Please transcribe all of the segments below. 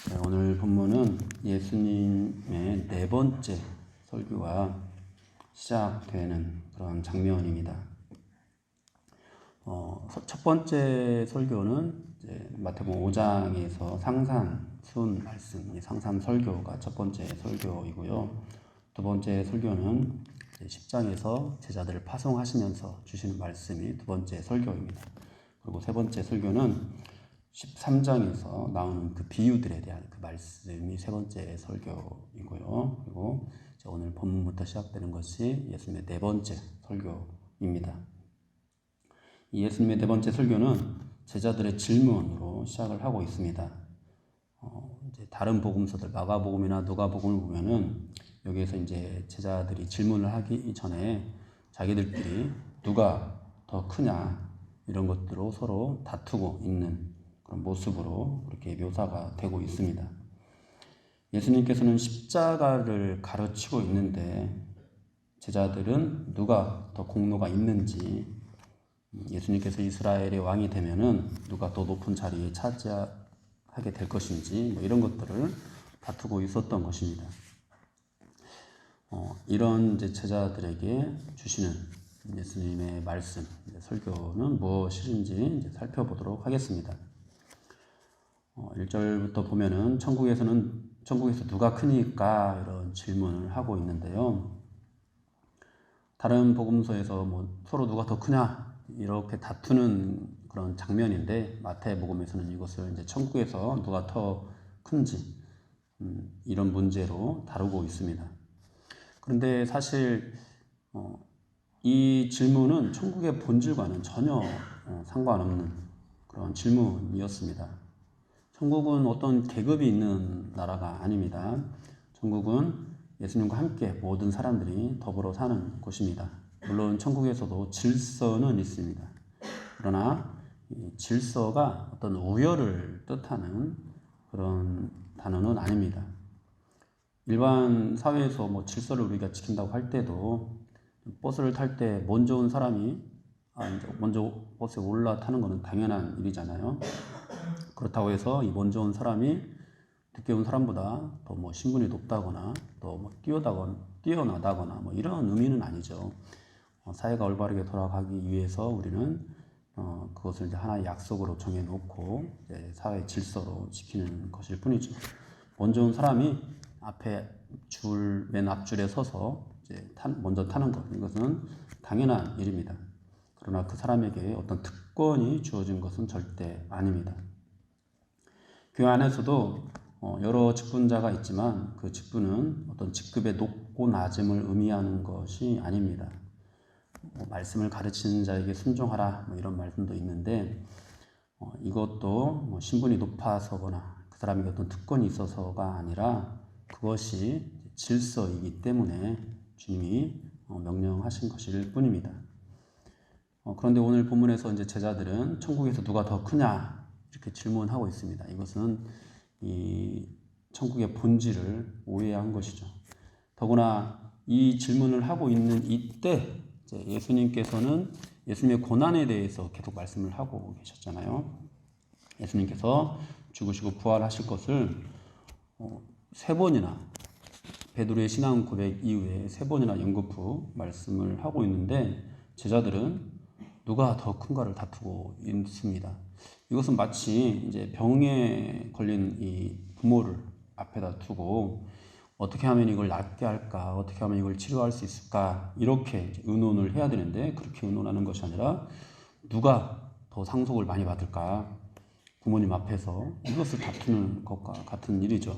네, 오늘 본문은 예수님의 네 번째 설교가 시작되는 그런 장면입니다. 첫 번째 설교는 이제 마태복음 5장에서 상산순 말씀, 상산 설교가 첫 번째 설교이고요. 두 번째 설교는 10장에서 제자들을 파송하시면서 주시는 말씀이 두 번째 설교입니다. 그리고 세 번째 설교는 13장에서 나오는 그 비유들에 대한 그 말씀이 세 번째 설교이고요. 그리고 오늘 본문부터 시작되는 것이 예수님의 네 번째 설교입니다. 이 예수님의 네 번째 설교는 제자들의 질문으로 시작을 하고 있습니다. 이제 다른 복음서들, 마가복음이나 누가복음을 보면은 여기에서 이제 제자들이 질문을 하기 전에 자기들끼리 누가 더 크냐 이런 것들로 서로 다투고 있는 그런 모습으로 그렇게 묘사가 되고 있습니다. 예수님께서는 십자가를 가르치고 있는데 제자들은 누가 더 공로가 있는지, 예수님께서 이스라엘의 왕이 되면은 누가 더 높은 자리에 차지하게 될 것인지 이런 것들을 다투고 있었던 것입니다. 이런 이제 제자들에게 주시는 예수님의 말씀, 설교는 무엇인지 이제 살펴보도록 하겠습니다. 1절부터 보면은 천국에서 누가 크니까 이런 질문을 하고 있는데요. 다른 복음서에서 서로 누가 더 크냐 이렇게 다투는 그런 장면인데 마태복음에서는 이것을 이제 천국에서 누가 더 큰지 이런 문제로 다루고 있습니다. 그런데 사실 이 질문은 천국의 본질과는 전혀 상관없는 그런 질문이었습니다. 천국은 어떤 계급이 있는 나라가 아닙니다. 천국은 예수님과 함께 모든 사람들이 더불어 사는 곳입니다. 물론 천국에서도 질서는 있습니다. 그러나 이 질서가 어떤 우열을 뜻하는 그런 단어는 아닙니다. 일반 사회에서 질서를 우리가 지킨다고 할 때도 버스를 탈 때 먼저 온 사람이 먼저 버스에 올라타는 것은 당연한 일이잖아요. 그렇다고 해서 이 먼저 온 사람이 늦게 온 사람보다 더 신분이 높다거나 더 뛰어나다거나 이런 의미는 아니죠. 사회가 올바르게 돌아가기 위해서 우리는 그것을 이제 하나의 약속으로 정해놓고 이제 사회 질서로 지키는 것일 뿐이죠. 먼저 온 사람이 앞에 맨 앞줄에 서서 이제 먼저 타는 것, 이것은 당연한 일입니다. 그러나 그 사람에게 어떤 특권이 주어진 것은 절대 아닙니다. 교회 안에서도 여러 직분자가 있지만 그 직분은 어떤 직급의 높고 낮음을 의미하는 것이 아닙니다. 말씀을 가르치는 자에게 순종하라 이런 말씀도 있는데 이것도 신분이 높아서거나 그 사람에게 어떤 특권이 있어서가 아니라 그것이 질서이기 때문에 주님이 명령하신 것일 뿐입니다. 그런데 오늘 본문에서 이제 제자들은 천국에서 누가 더 크냐 이렇게 질문하고 있습니다. 이것은 이 천국의 본질을 오해한 것이죠. 더구나 이 질문을 하고 있는 이때 예수님께서는 예수님의 고난에 대해서 계속 말씀을 하고 계셨잖아요. 예수님께서 죽으시고 부활하실 것을 세 번이나 베드로의 신앙 고백 이후에 세 번이나 연거푸 말씀을 하고 있는데 제자들은 누가 더 큰가를 다투고 있습니다. 이것은 마치 이제 병에 걸린 이 부모를 앞에다 두고 어떻게 하면 이걸 낫게 할까, 어떻게 하면 이걸 치료할 수 있을까 이렇게 의논을 해야 되는데 그렇게 의논하는 것이 아니라 누가 더 상속을 많이 받을까, 부모님 앞에서 이것을 다투는 것과 같은 일이죠.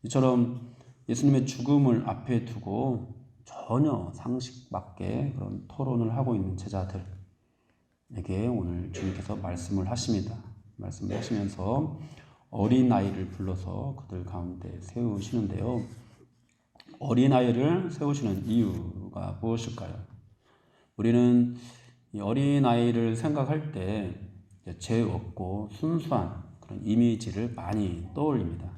이처럼 예수님의 죽음을 앞에 두고 전혀 상식 밖의 그런 토론을 하고 있는 제자들에게 오늘 주님께서 말씀을 하십니다. 말씀을 하시면서 어린아이를 불러서 그들 가운데 세우시는데요. 어린아이를 세우시는 이유가 무엇일까요? 우리는 이 어린아이를 생각할 때 죄 없고 순수한 그런 이미지를 많이 떠올립니다.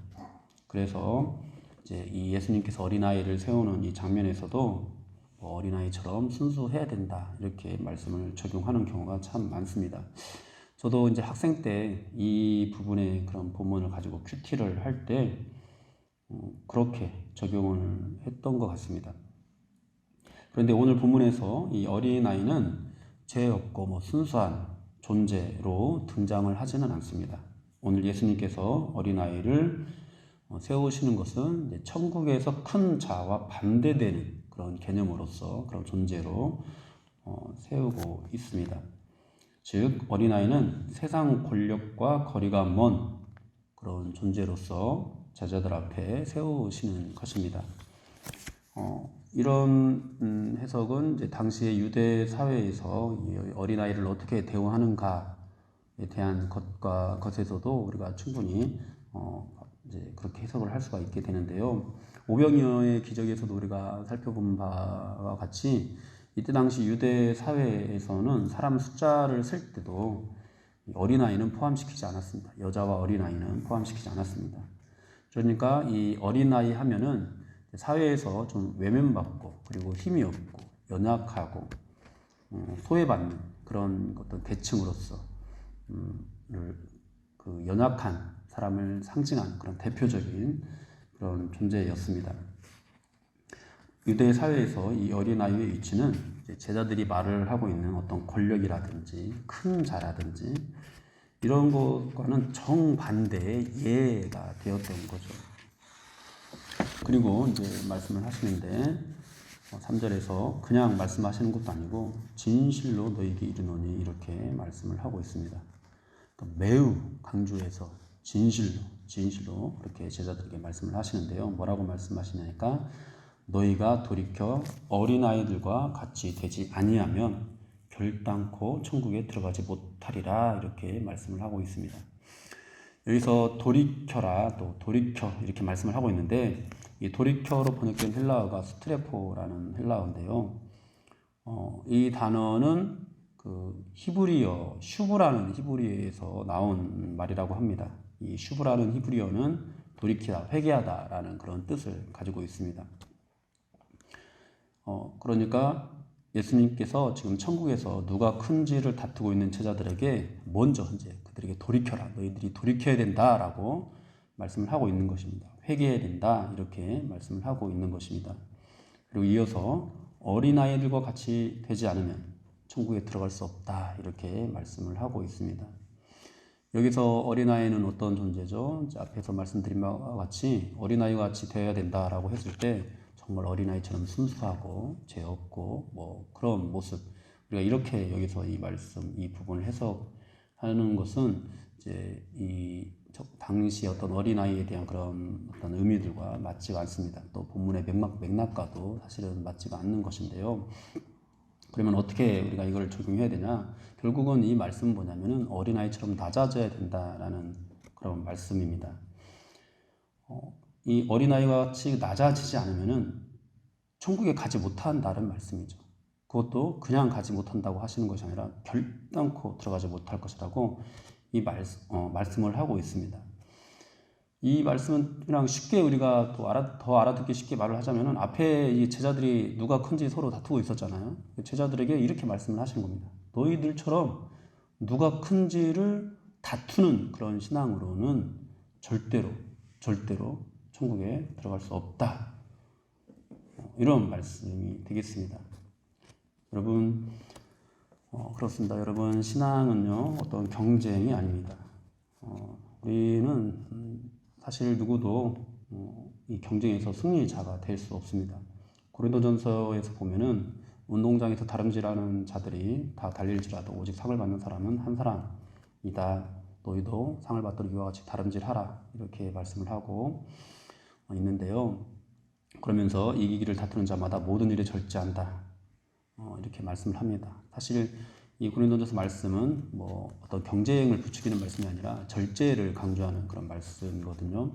그래서 이제 이 예수님께서 어린아이를 세우는 이 장면에서도 어린아이처럼 순수해야 된다 이렇게 말씀을 적용하는 경우가 참 많습니다. 저도 이제 학생 때 이 부분의 그런 본문을 가지고 큐티를 할 때 그렇게 적용을 했던 것 같습니다. 그런데 오늘 본문에서 이 어린아이는 죄 없고 순수한 존재로 등장을 하지는 않습니다. 오늘 예수님께서 어린아이를 세우시는 것은 이제 천국에서 큰 자와 반대되는 그런 개념으로서 그런 존재로 세우고 있습니다. 즉 어린아이는 세상 권력과 거리가 먼 그런 존재로서 제자들 앞에 세우시는 것입니다. 이런 해석은 이제 당시의 유대 사회에서 이 어린아이를 어떻게 대우하는가에 대한 것에서도 우리가 충분히 이제 그렇게 해석을 할 수가 있게 되는데요. 오병이어의 기적에서도 우리가 살펴본 바와 같이 이때 당시 유대 사회에서는 사람 숫자를 셀 때도 어린아이는 포함시키지 않았습니다. 여자와 어린아이는 포함시키지 않았습니다. 그러니까 이 어린아이 하면은 사회에서 좀 외면받고 그리고 힘이 없고 연약하고 소외받는 그런 어떤 계층으로서 그 연약한 사람을 상징하는 그런 대표적인 그런 존재였습니다. 유대 사회에서 이 어린아이의 위치는 제자들이 말을 하고 있는 어떤 권력이라든지 큰 자라든지 이런 것과는 정반대의 예가 되었던 거죠. 그리고 이제 말씀을 하시는데 3절에서 그냥 말씀하시는 것도 아니고 진실로 너희에게 이르노니 이렇게 말씀을 하고 있습니다. 매우 강조해서 진실로 그렇게 제자들에게 말씀을 하시는데요. 뭐라고 말씀하시냐니까 너희가 돌이켜 어린아이들과 같이 되지 아니하면 결단코 천국에 들어가지 못하리라 이렇게 말씀을 하고 있습니다. 여기서 돌이켜라 또 돌이켜 이렇게 말씀을 하고 있는데 이 돌이켜로 번역된 헬라어가 스트레포라는 헬라어인데요. 이 단어는 그 히브리어 슈브라는 히브리어에서 나온 말이라고 합니다. 이 슈브라는 히브리어는 돌이키다, 회개하다라는 그런 뜻을 가지고 있습니다. 그러니까 예수님께서 지금 천국에서 누가 큰지를 다투고 있는 제자들에게 먼저 이제 그들에게 돌이켜라, 너희들이 돌이켜야 된다라고 말씀을 하고 있는 것입니다. 회개해야 된다 이렇게 말씀을 하고 있는 것입니다. 그리고 이어서 어린아이들과 같이 되지 않으면 천국에 들어갈 수 없다 이렇게 말씀을 하고 있습니다. 여기서 어린아이는 어떤 존재죠? 앞에서 말씀드린 바와 같이 어린아이와 같이 되어야 된다라고 했을 때 정말 어린아이처럼 순수하고 죄 없고 그런 모습 우리가 이렇게 여기서 이 말씀 이 부분을 해석하는 것은 이제 이 당시 어떤 어린아이에 대한 그런 어떤 의미들과 맞지가 않습니다. 또 본문의 맥락과도 사실은 맞지가 않는 것인데요. 그러면 어떻게 우리가 이걸 적용해야 되냐? 결국은 이 말씀은 뭐냐면은 어린아이처럼 낮아져야 된다라는 그런 말씀입니다. 이 어린아이와 같이 낮아지지 않으면은 천국에 가지 못한다는 말씀이죠. 그것도 그냥 가지 못한다고 하시는 것이 아니라 결단코 들어가지 못할 것이라고 이 말씀을 하고 있습니다. 이 말씀은 그냥 쉽게 우리가 더 알아듣기 쉽게 말을 하자면은 앞에 이 제자들이 누가 큰지 서로 다투고 있었잖아요. 제자들에게 이렇게 말씀을 하시는 겁니다. 너희들처럼 누가 큰지를 다투는 그런 신앙으로는 절대로 천국에 들어갈 수 없다. 이런 말씀이 되겠습니다. 여러분, 그렇습니다. 여러분, 신앙은요, 어떤 경쟁이 아닙니다. 우리는 사실 누구도 이 경쟁에서 승리자가 될 수 없습니다. 고린도전서에서 보면은 운동장에서 다름질하는 자들이 다 달릴지라도 오직 상을 받는 사람은 한 사람이다. 너희도 상을 받도록 이와 같이 다름질하라. 이렇게 말씀을 하고 있는데요. 그러면서 이기기를 다투는 자마다 모든 일에 절제한다. 이렇게 말씀을 합니다. 사실 이 고린도전서 말씀은 어떤 경쟁을 부추기는 말씀이 아니라 절제를 강조하는 그런 말씀이거든요.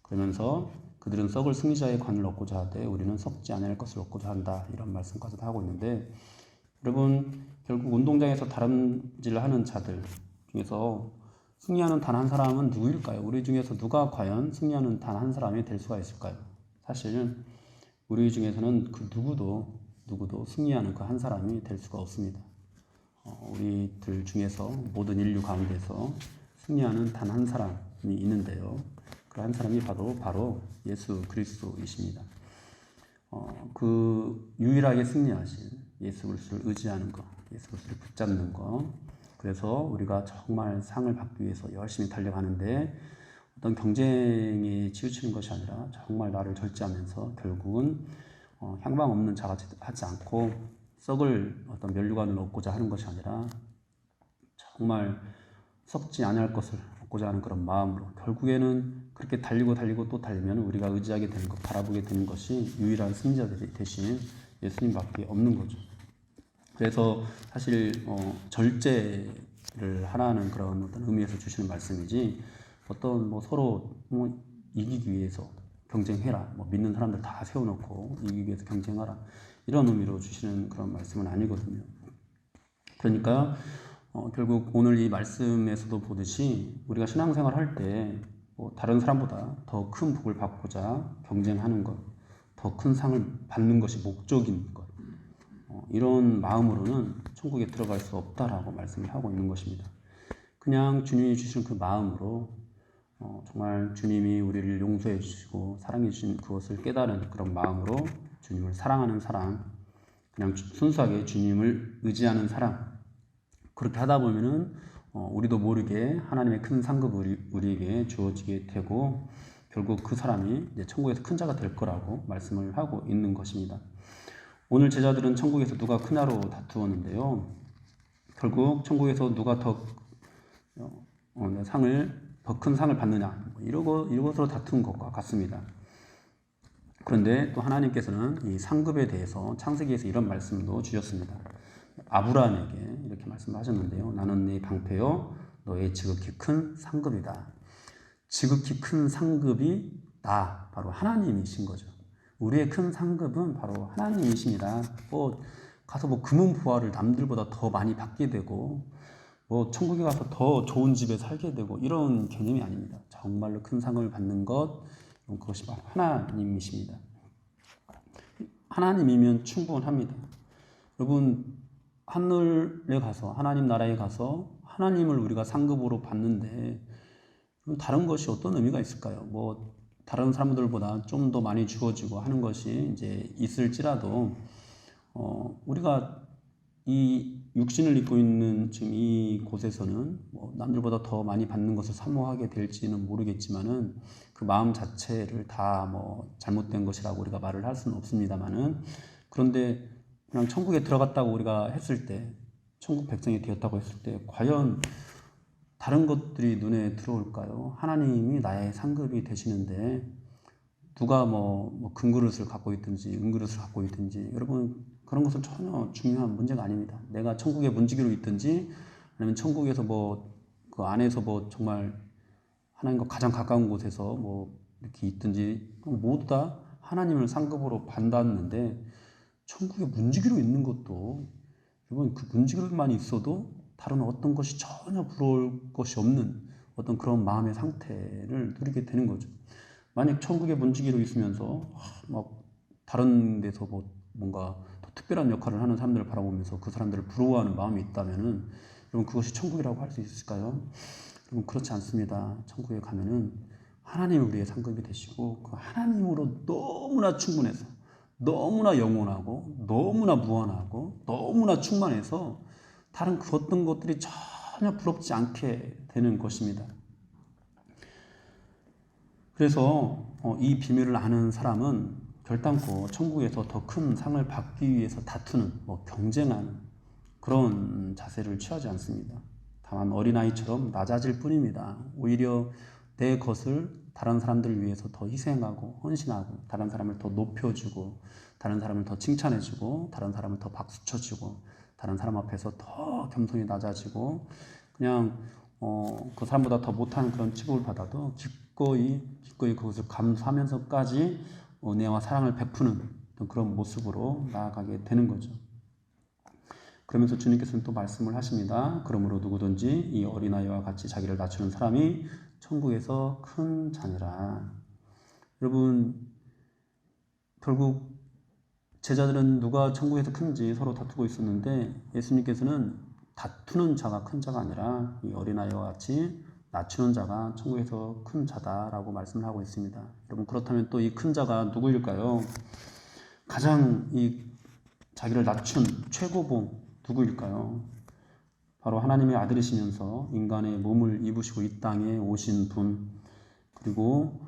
그러면서 그들은 썩을 승리자의 관을 얻고자 하되 우리는 썩지 않을 것을 얻고자 한다. 이런 말씀까지도 하고 있는데 여러분 결국 운동장에서 다름질하는 자들 중에서 승리하는 단 한 사람은 누구일까요? 우리 중에서 누가 과연 승리하는 단 한 사람이 될 수가 있을까요? 사실 우리 중에서는 그 누구도 승리하는 그 한 사람이 될 수가 없습니다. 우리들 중에서 모든 인류 가운데서 승리하는 단 한 사람이 있는데요. 그 한 사람이 바로 예수 그리스도이십니다. 그 유일하게 승리하신 예수 그리스도를 의지하는 것, 예수 그리스도를 붙잡는 것. 그래서 우리가 정말 상을 받기 위해서 열심히 달려가는데 어떤 경쟁에 치우치는 것이 아니라 정말 나를 절제하면서 결국은 향방 없는 자가 하지 않고 썩을 어떤 면류관을 얻고자 하는 것이 아니라 정말 썩지 않을 것을 얻고자 하는 그런 마음으로 결국에는 그렇게 달리고 또 달리면 우리가 의지하게 되는 것, 바라보게 되는 것이 유일한 승자들이 되신 예수님밖에 없는 거죠. 그래서 사실 절제를 하라는 그런 어떤 의미에서 주시는 말씀이지 어떤 서로 이기기 위해서 경쟁해라, 믿는 사람들 다 세워놓고 이기기 위해서 경쟁하라 이런 의미로 주시는 그런 말씀은 아니거든요. 그러니까 결국 오늘 이 말씀에서도 보듯이 우리가 신앙생활 할 때 다른 사람보다 더 큰 복을 받고자 경쟁하는 것, 더 큰 상을 받는 것이 목적인 것, 이런 마음으로는 천국에 들어갈 수 없다라고 말씀을 하고 있는 것입니다. 그냥 주님이 주신 그 마음으로 정말 주님이 우리를 용서해 주시고 사랑해 주신 그것을 깨달은 그런 마음으로 주님을 사랑하는 사람, 그냥 순수하게 주님을 의지하는 사람, 그렇게 하다 보면은 우리도 모르게 하나님의 큰 상급이 우리에게 주어지게 되고 결국 그 사람이 이제 천국에서 큰 자가 될 거라고 말씀을 하고 있는 것입니다. 오늘 제자들은 천국에서 누가 크냐로 다투었는데요. 결국 천국에서 누가 더 큰 상을 받느냐 이것으로 다툰 것과 같습니다. 그런데 또 하나님께서는 이 상급에 대해서 창세기에서 이런 말씀도 주셨습니다. 아브라함에게 이렇게 말씀하셨는데요. 나는 네 방패요 너의 지극히 큰 상급이다. 지극히 큰 상급이 나, 바로 하나님이신 거죠. 우리의 큰 상급은 바로 하나님이십니다. 가서 금은 부하를 남들보다 더 많이 받게 되고 천국에 가서 더 좋은 집에 살게 되고 이런 개념이 아닙니다. 정말로 큰 상을 받는 것, 그것이 바로 하나님이십니다. 하나님이면 충분합니다. 여러분, 하늘에 가서 하나님 나라에 가서 하나님을 우리가 상급으로 받는데 다른 것이 어떤 의미가 있을까요? 다른 사람들보다 좀 더 많이 주어지고 하는 것이 이제 있을지라도 우리가 이 육신을 입고 있는 지금 이 곳에서는 남들보다 더 많이 받는 것을 사모하게 될지는 모르겠지만은 그 마음 자체를 다 잘못된 것이라고 우리가 말을 할 수는 없습니다만은 그런데 그냥 천국에 들어갔다고 우리가 했을 때 천국 백성이 되었다고 했을 때 과연 다른 것들이 눈에 들어올까요? 하나님이 나의 상급이 되시는데 누가 금그릇을 갖고 있든지 은그릇을 갖고 있든지 여러분 그런 것은 전혀 중요한 문제가 아닙니다. 내가 천국에 문지기로 있든지 아니면 천국에서 그 안에서 정말 하나님과 가장 가까운 곳에서 이렇게 있든지 모두 다 하나님을 상급으로 받았는데 천국에 문지기로 있는 것도 여러분 그 문지기로만 있어도 다른 어떤 것이 전혀 부러울 것이 없는 어떤 그런 마음의 상태를 누리게 되는 거죠. 만약 천국에 문지기로 있으면서 다른 데서 뭔가 더 특별한 역할을 하는 사람들을 바라보면서 그 사람들을 부러워하는 마음이 있다면은 여러분 그것이 천국이라고 할 수 있을까요? 여러분 그렇지 않습니다. 천국에 가면은 하나님이 우리의 상급이 되시고 그 하나님으로 너무나 충분해서 너무나 영원하고 너무나 무한하고 너무나 충만해서 다른 그 어떤 것들이 전혀 부럽지 않게 되는 것입니다. 그래서 이 비밀을 아는 사람은 결단코 천국에서 더 큰 상을 받기 위해서 다투는 경쟁하는 그런 자세를 취하지 않습니다. 다만 어린아이처럼 낮아질 뿐입니다. 오히려 내 것을 다른 사람들을 위해서 더 희생하고 헌신하고 다른 사람을 더 높여주고 다른 사람을 더 칭찬해주고 다른 사람을 더 박수쳐주고 다른 사람 앞에서 더 겸손히 낮아지고 그냥 그 사람보다 더 못하는 그런 취급을 받아도 기꺼이 그것을 감수하면서까지 은혜와 사랑을 베푸는 그런 모습으로 나아가게 되는 거죠. 그러면서 주님께서는 또 말씀을 하십니다. 그러므로 누구든지 이 어린아이와 같이 자기를 낮추는 사람이 천국에서 큰 자니라. 여러분 결국 제자들은 누가 천국에서 큰지 서로 다투고 있었는데 예수님께서는 다투는 자가 큰 자가 아니라 이 어린아이와 같이 낮추는 자가 천국에서 큰 자다라고 말씀을 하고 있습니다. 여러분 그렇다면 또 이 큰 자가 누구일까요? 가장 이 자기를 낮춘 최고봉 누구일까요? 바로 하나님의 아들이시면서 인간의 몸을 입으시고 이 땅에 오신 분, 그리고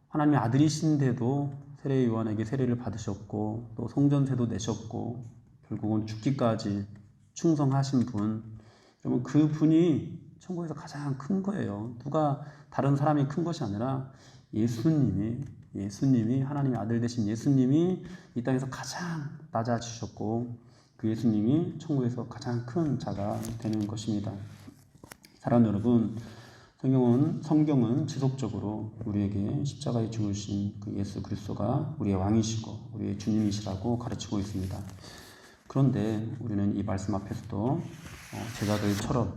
하나님의 아들이신데도 세례 요한에게 세례를 받으셨고 또 성전세도 내셨고 결국은 죽기까지 충성하신 분, 여러분 그 분이 천국에서 가장 큰 거예요. 누가 다른 사람이 큰 것이 아니라 예수님이 하나님의 아들 되신 예수님이 이 땅에서 가장 낮아지셨고 그 예수님이 천국에서 가장 큰 자가 되는 것입니다. 사랑하는 여러분, 성경은 지속적으로 우리에게 십자가에 죽으신 그 예수 그리스도가 우리의 왕이시고 우리의 주님이시라고 가르치고 있습니다. 그런데 우리는 이 말씀 앞에서도 제자들처럼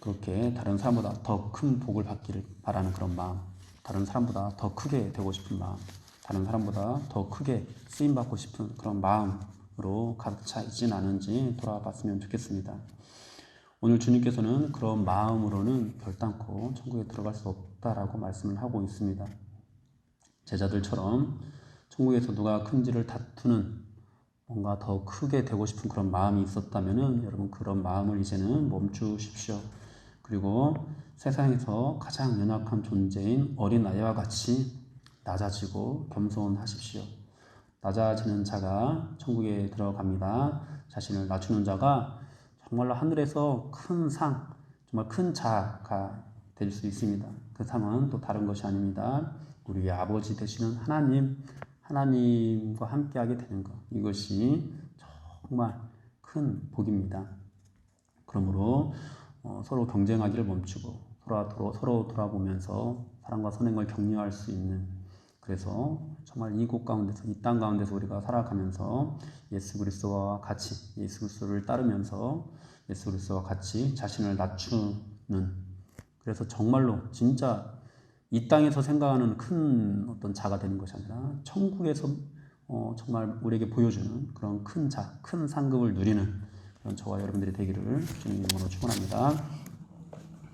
그렇게 다른 사람보다 더 큰 복을 받기를 바라는 그런 마음, 다른 사람보다 더 크게 되고 싶은 마음, 다른 사람보다 더 크게 쓰임받고 싶은 그런 마음으로 가득 차 있진 않은지 돌아봤으면 좋겠습니다. 오늘 주님께서는 그런 마음으로는 결단코 천국에 들어갈 수 없다라고 말씀을 하고 있습니다. 제자들처럼 천국에서 누가 큰지를 다투는 뭔가 더 크게 되고 싶은 그런 마음이 있었다면은 여러분 그런 마음을 이제는 멈추십시오. 그리고 세상에서 가장 연약한 존재인 어린아이와 같이 낮아지고 겸손하십시오. 낮아지는 자가 천국에 들어갑니다. 자신을 낮추는 자가 정말로 하늘에서 큰 상, 정말 큰 자가 될 수 있습니다. 그 상은 또 다른 것이 아닙니다. 우리의 아버지 되시는 하나님과 함께하게 되는 것, 이것이 정말 큰 복입니다. 그러므로 서로 경쟁하기를 멈추고 서로 돌아보면서 사랑과 선행을 격려할 수 있는, 그래서 정말 이곳 가운데서 이 땅 가운데서 우리가 살아가면서 예수 그리스도와 같이 예수 그리스도를 따르면서 예수 그리스도와 같이 자신을 낮추는, 그래서 정말로 진짜 이 땅에서 생각하는 큰 어떤 자가 되는 것이 아니라 천국에서 정말 우리에게 보여주는 그런 큰 자, 큰 상급을 누리는 그런 저와 여러분들이 되기를 주님 이름으로 축원합니다.